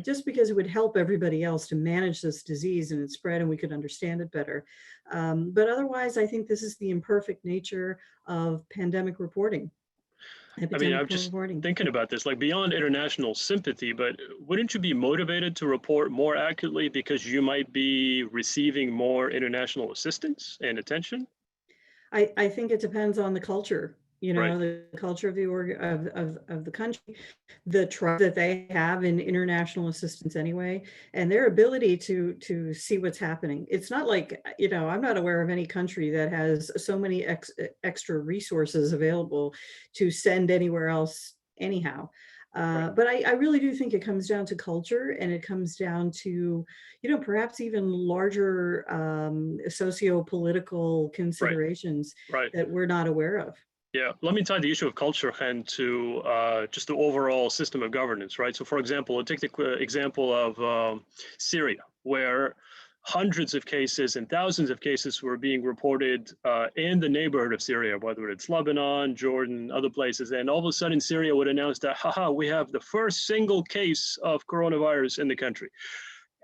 just because it would help everybody else to manage this disease and its spread, and we could understand it better. But otherwise, I think this is the imperfect nature of pandemic reporting. I mean, I'm just thinking about this, like beyond international sympathy, but wouldn't you be motivated to report more accurately because you might be receiving more international assistance and attention? I think it depends on the culture. you know, Right. the culture of the of the country, the trust that they have in international assistance anyway, and their ability to see what's happening. It's not like, you know, I'm not aware of any country that has so many extra resources available to send anywhere else anyhow. Right. But I really do think it comes down to culture, and it comes down to, you know, perhaps even larger socio-political Right. considerations Right. that we're not aware of. Yeah, let me tie the issue of culture and to just the overall system of governance, right? So, for example, take the example of Syria, where hundreds of cases and thousands of cases were being reported in the neighborhood of Syria, whether it's Lebanon, Jordan, other places. And all of a sudden, Syria would announce that, haha, we have the first single case of coronavirus in the country.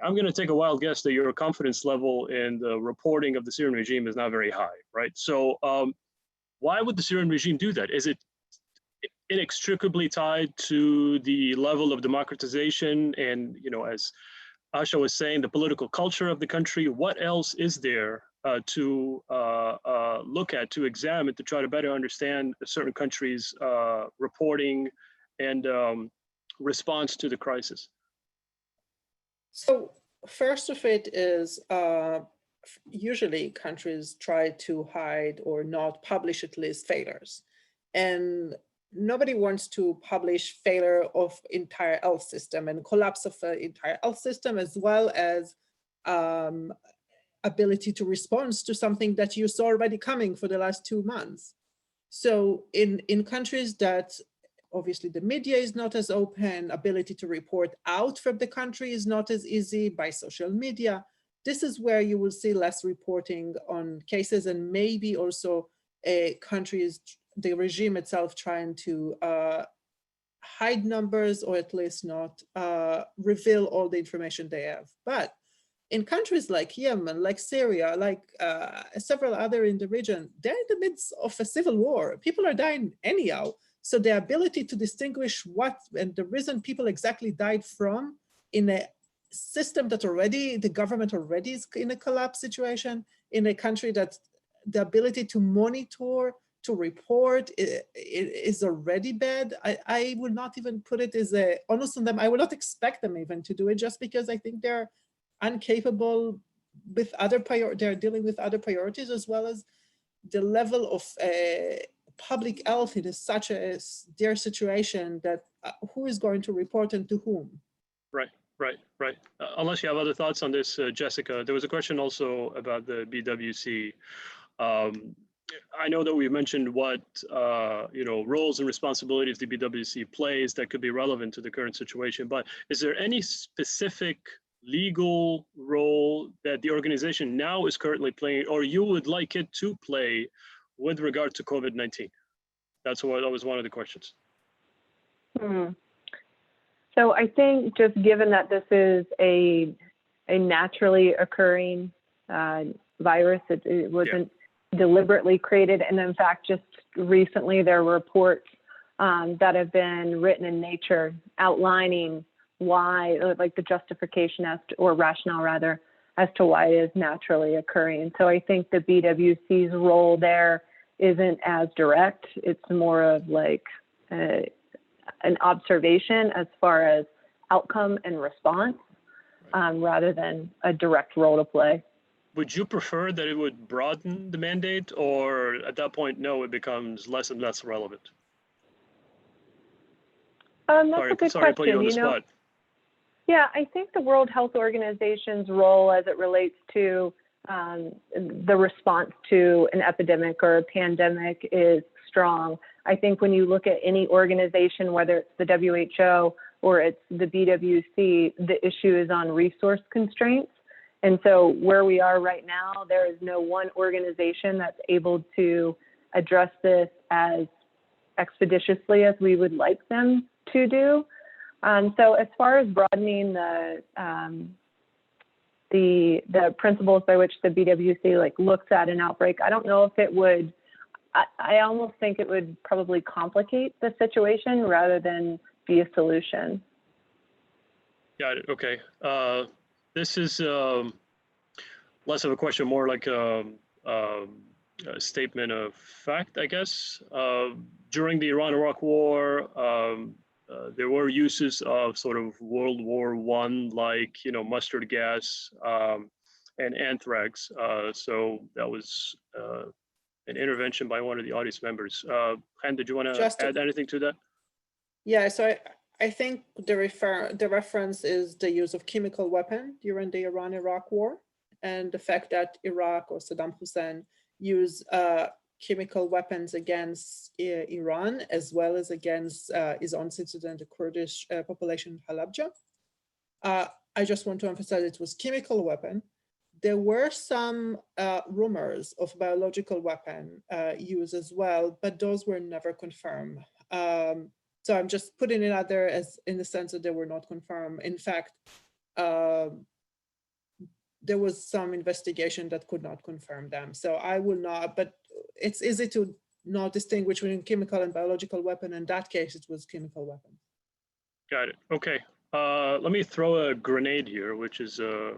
I'm going to take a wild guess that your confidence level in the reporting of the Syrian regime is not very high, right? So, why would the Syrian regime do that? Is it inextricably tied to the level of democratization and, you know, as Asha was saying, the political culture of the country? What else is there to look at, to examine, to try to better understand a certain country's reporting and response to the crisis? So first of it is usually countries try to hide or not publish at least failures. And nobody wants to publish failure of entire health system and collapse of the entire health system, as well as ability to respond to something that you saw already coming for the last 2 months. So in countries that obviously the media is not as open, ability to report out from the country is not as easy by social media, this is where you will see less reporting on cases, and maybe also countries, the regime itself trying to hide numbers, or at least not reveal all the information they have. But in countries like Yemen, like Syria, like several other in the region, they're in the midst of a civil war. People are dying anyhow. So the ability to distinguish what and the reason people exactly died from in a system that already, the government already is in a collapse situation, in a country that the ability to monitor, to report is already bad. I would not even put it as a onus on them. I would not expect them even to do it, just because I think they're incapable with other they're dealing with other priorities, as well as the level of public health. It is such a dear situation that who is going to report and to whom? Right. Right. Unless you have other thoughts on this, Jessica, there was a question also about the BWC. I know that we mentioned what roles and responsibilities the BWC plays that could be relevant to the current situation, but is there any specific legal role that the organization now is currently playing, or you would like it to play with regard to COVID-19? That was one of the questions. So I think, just given that this is a naturally occurring virus, it wasn't deliberately created. And in fact, just recently there were reports that have been written in Nature outlining why, like the justification or rationale rather, as to why it is naturally occurring. So I think the BWC's role there isn't as direct. It's more of like an observation as far as outcome and response, rather than a direct role to play. Would you prefer that it would broaden the mandate, or at that point, no, it becomes less and less relevant? That's a good sorry to put you on question. the spot. Yeah, I think the World Health Organization's role as it relates to the response to an epidemic or a pandemic is strong. I think when you look at any organization, whether it's the WHO or it's the BWC, the issue is on resource constraints. And so where we are right now, there is no one organization that's able to address this as expeditiously as we would like them to do. So as far as broadening the principles by which the BWC looks at an outbreak, I don't know if it would. I almost think it would probably complicate the situation rather than be a solution. Got it. Okay. This is less of a question, more like statement of fact, I guess. During the Iran-Iraq War, there were uses of sort of World War I, like, mustard gas and anthrax. So that was an intervention by one of the audience members. Han, did you want to add anything to that? Yeah, so I think the reference is the use of chemical weapon during the Iran-Iraq War, and the fact that Iraq or Saddam Hussein used chemical weapons against Iran, as well as against his own citizen, the Kurdish population in Halabja. I just want to emphasize it was chemical weapon. There were some rumors of biological weapon use as well, but those were never confirmed. So I'm just putting it out there as in the sense that they were not confirmed. In fact, there was some investigation that could not confirm them. So I will not, but it's easy to not distinguish between chemical and biological weapon. In that case, it was chemical weapon. Got it. Okay. Let me throw a grenade here, which is a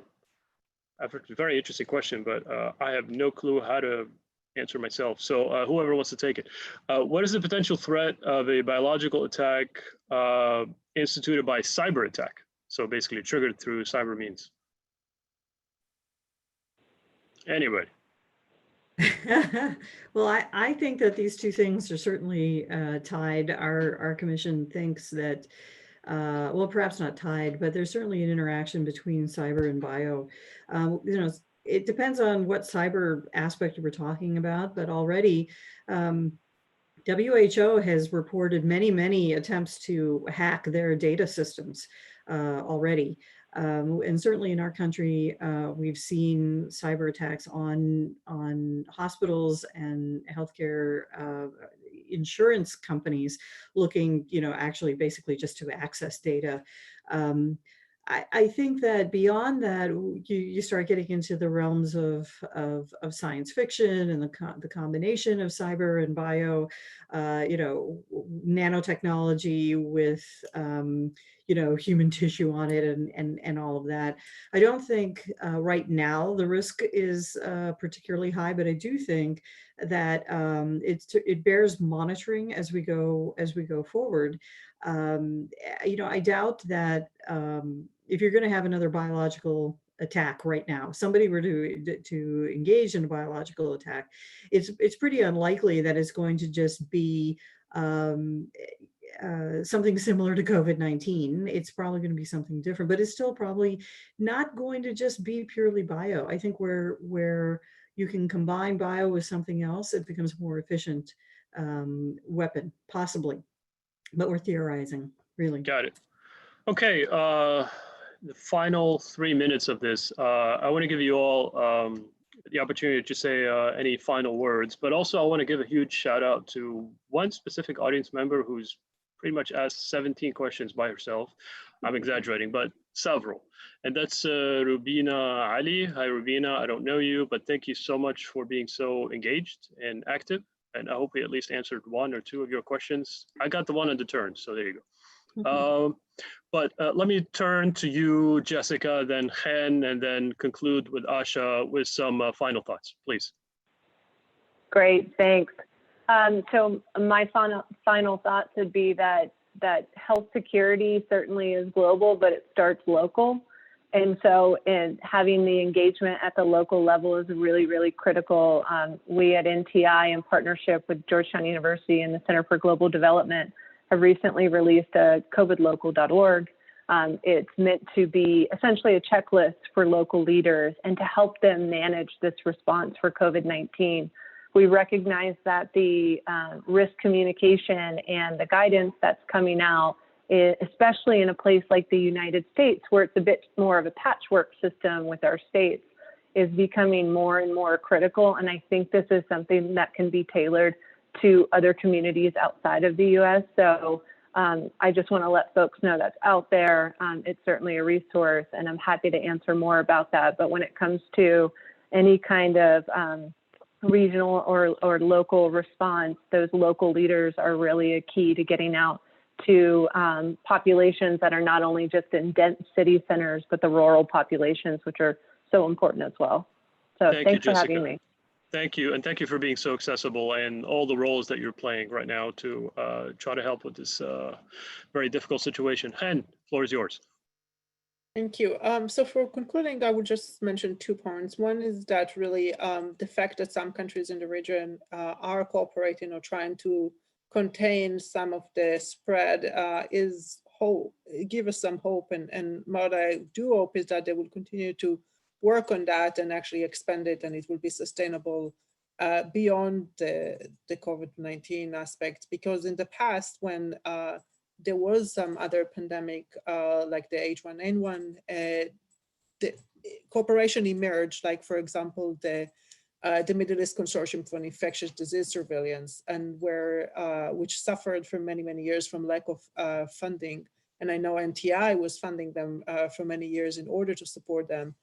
very interesting question, but I have no clue how to answer myself. So whoever wants to take it. What is the potential threat of a biological attack instituted by cyber attack? So basically triggered through cyber means. Anybody? Well, I think that these two things are certainly tied. Our commission thinks that, well, perhaps not tied, but there's certainly an interaction between cyber and bio. It depends on what cyber aspect we're talking about, but already WHO has reported many attempts to hack their data systems already. And certainly in our country, we've seen cyber attacks on hospitals and healthcare insurance companies looking, actually basically just to access data. I think that beyond that, you start getting into the realms of science fiction and the combination of cyber and bio, nanotechnology with, human tissue on it and all of that. I don't think right now the risk is particularly high, but I do think that it bears monitoring as we go forward. I doubt that if you're going to have another biological attack right now, somebody were to engage in a biological attack, it's pretty unlikely that it's going to just be something similar to COVID-19. It's probably going to be something different, but it's still probably not going to just be purely bio. I think where you can combine bio with something else, it becomes a more efficient weapon, possibly. But we're theorizing, really. Got it. Okay, the final 3 minutes of this, I want to give you all the opportunity to say any final words, but also I want to give a huge shout out to one specific audience member who's pretty much asked 17 questions by herself. I'm exaggerating, but several. And that's Rubina Ali. Hi, Rubina. I don't know you, but thank you so much for being so engaged and active. And I hope we at least answered one or two of your questions. I got the one on deterrence, so there you go. But let me turn to you, Jessica, then Hen, and then conclude with Asha with some final thoughts, please. Great, thanks. So my final thoughts would be that health security certainly is global, but it starts local. And so having the engagement at the local level is really, really critical. We at NTI, in partnership with Georgetown University and the Center for Global Development, have recently released a covidlocal.org. It's meant to be essentially a checklist for local leaders and to help them manage this response for COVID-19. We recognize that the risk communication and the guidance that's coming out, especially in a place like the United States, where it's a bit more of a patchwork system with our states, is becoming more and more critical. And I think this is something that can be tailored to other communities outside of the U.S. So I just want to let folks know that's out there. It's certainly a resource, and I'm happy to answer more about that. But when it comes to any kind of regional or local response, those local leaders are really a key to getting out to populations that are not only just in dense city centers, but the rural populations, which are so important as well. So thanks for having me. Thank you, and thank you for being so accessible and all the roles that you're playing right now to try to help with this very difficult situation. Hen, floor is yours. Thank you. So for concluding, I would just mention 2 points. One is that really the fact that some countries in the region are cooperating or trying to contain some of the spread is hope, give us some hope. And what I do hope is that they will continue to work on that and actually expand it, and it will be sustainable beyond the COVID-19 aspect. Because in the past, when there was some other pandemic like the H1N1, the cooperation emerged, like for example, the Middle East Consortium for Infectious Disease Surveillance, and which suffered for many, many years from lack of funding. And I know NTI was funding them for many years in order to support them.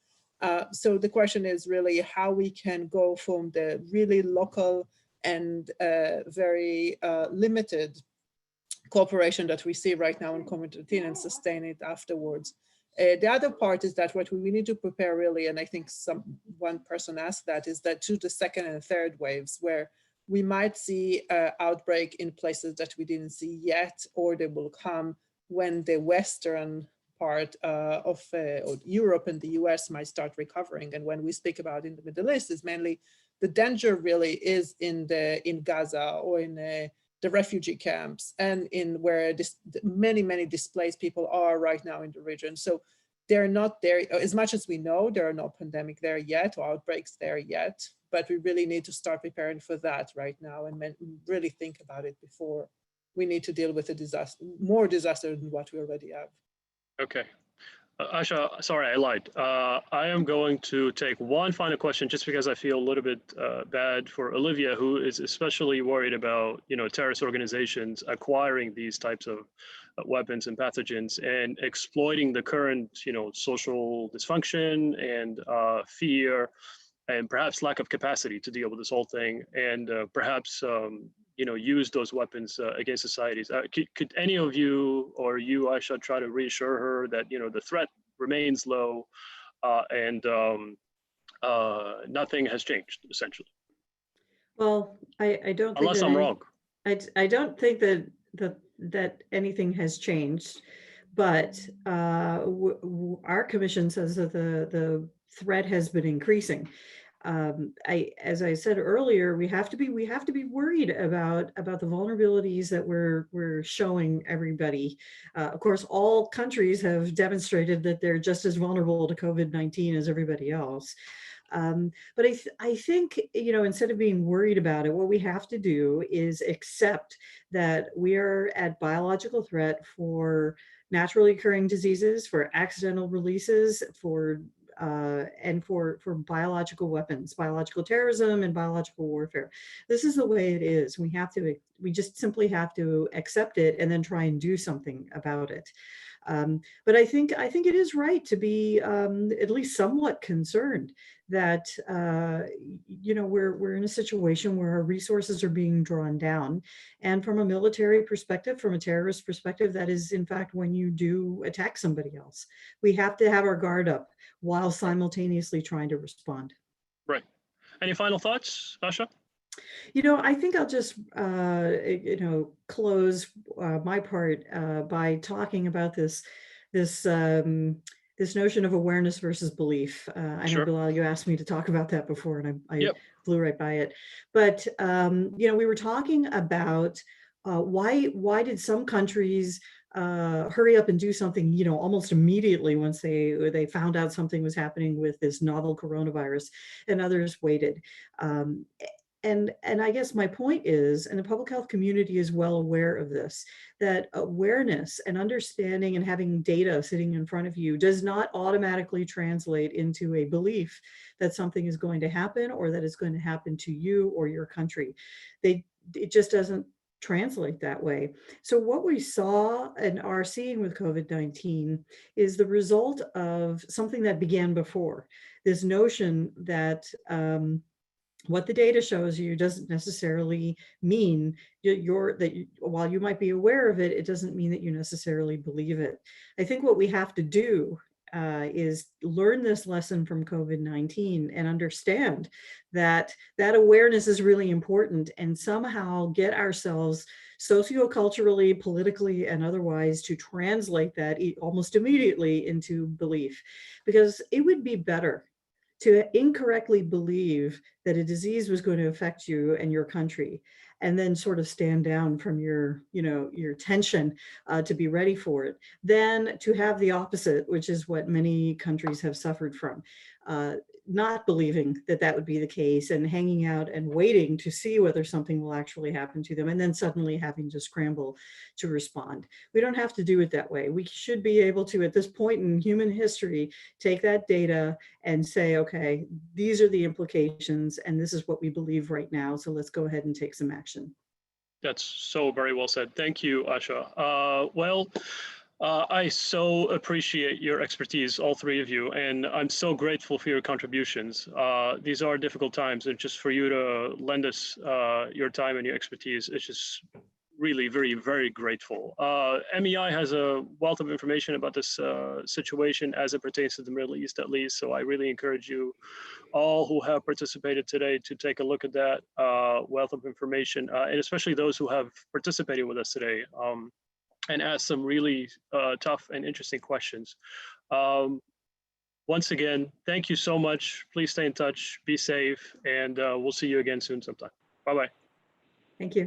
So the question is really how we can go from the really local and very limited cooperation that we see right now in COVID-19 and sustain it afterwards. The other part is that what we need to prepare really, and I think one person asked that, is that to the second and third waves, where we might see outbreak in places that we didn't see yet, or they will come when the Western part of Europe and the US might start recovering. And when we speak about in the Middle East, is mainly the danger really is in Gaza or in the refugee camps and in where many displaced people are right now in the region. So they're not there, as much as we know, there are no pandemic there yet or outbreaks there yet, but we really need to start preparing for that right now and really think about it before we need to deal with a disaster, more disaster than what we already have. Okay. Asha, sorry, I lied. I am going to take one final question just because I feel a little bit bad for Olivia, who is especially worried about, terrorist organizations acquiring these types of weapons and pathogens and exploiting the current, social dysfunction and fear and perhaps lack of capacity to deal with this whole thing, and perhaps use those weapons against societies. Could any of you or you, Aisha, try to reassure her that the threat remains low and nothing has changed essentially? Well, I don't think unless I'm wrong. I don't think that anything has changed, but our commission says that the threat has been increasing. As I said earlier, we have to be worried about the vulnerabilities that we're showing everybody. Of course, all countries have demonstrated that they're just as vulnerable to COVID-19 as everybody else. But I think, instead of being worried about it, what we have to do is accept that we are at biological threat for naturally occurring diseases, for accidental releases, and for biological weapons, biological terrorism and biological warfare. This is the way it is. We just simply have to accept it and then try and do something about it. But I think it is right to be at least somewhat concerned that we're in a situation where our resources are being drawn down, and from a military perspective, from a terrorist perspective, that is in fact when you do attack somebody else. We have to have our guard up while simultaneously trying to respond. Right. Any final thoughts, Asha? I think I'll just, close my part by talking about this notion of awareness versus belief. I know, Bilal, you asked me to talk about that before, and I flew right by it. But we were talking about why did some countries hurry up and do something, almost immediately once they found out something was happening with this novel coronavirus, and others waited. And I guess my point is, and the public health community is well aware of this, that awareness and understanding and having data sitting in front of you does not automatically translate into a belief that something is going to happen or that it's going to happen to you or your country. It just doesn't translate that way. So what we saw and are seeing with COVID-19 is the result of something that began before. This notion that what the data shows you doesn't necessarily mean while you might be aware of it, it doesn't mean that you necessarily believe it. I think what we have to do is learn this lesson from COVID-19 and understand that that awareness is really important, and somehow get ourselves socioculturally, politically, and otherwise to translate that almost immediately into belief. Because it would be better to incorrectly believe that a disease was going to affect you and your country, and then sort of stand down from your, your tension to be ready for it, than to have the opposite, which is what many countries have suffered from. Not believing that that would be the case, and hanging out and waiting to see whether something will actually happen to them, and then suddenly having to scramble to respond. We don't have to do it that way. We should be able to, at this point in human history, take that data and say, okay, these are the implications, and this is what we believe right now, so let's go ahead and take some action. That's so very well said. Thank you, Asha. I so appreciate your expertise, all three of you, and I'm so grateful for your contributions. These are difficult times, and just for you to lend us your time and your expertise, it's just really very, very grateful. MEI has a wealth of information about this situation as it pertains to the Middle East, at least, so I really encourage you all who have participated today to take a look at that wealth of information, and especially those who have participated with us today. And ask some really tough and interesting questions. Once again, thank you so much. Please stay in touch, be safe, and we'll see you again soon sometime. Bye-bye. Thank you.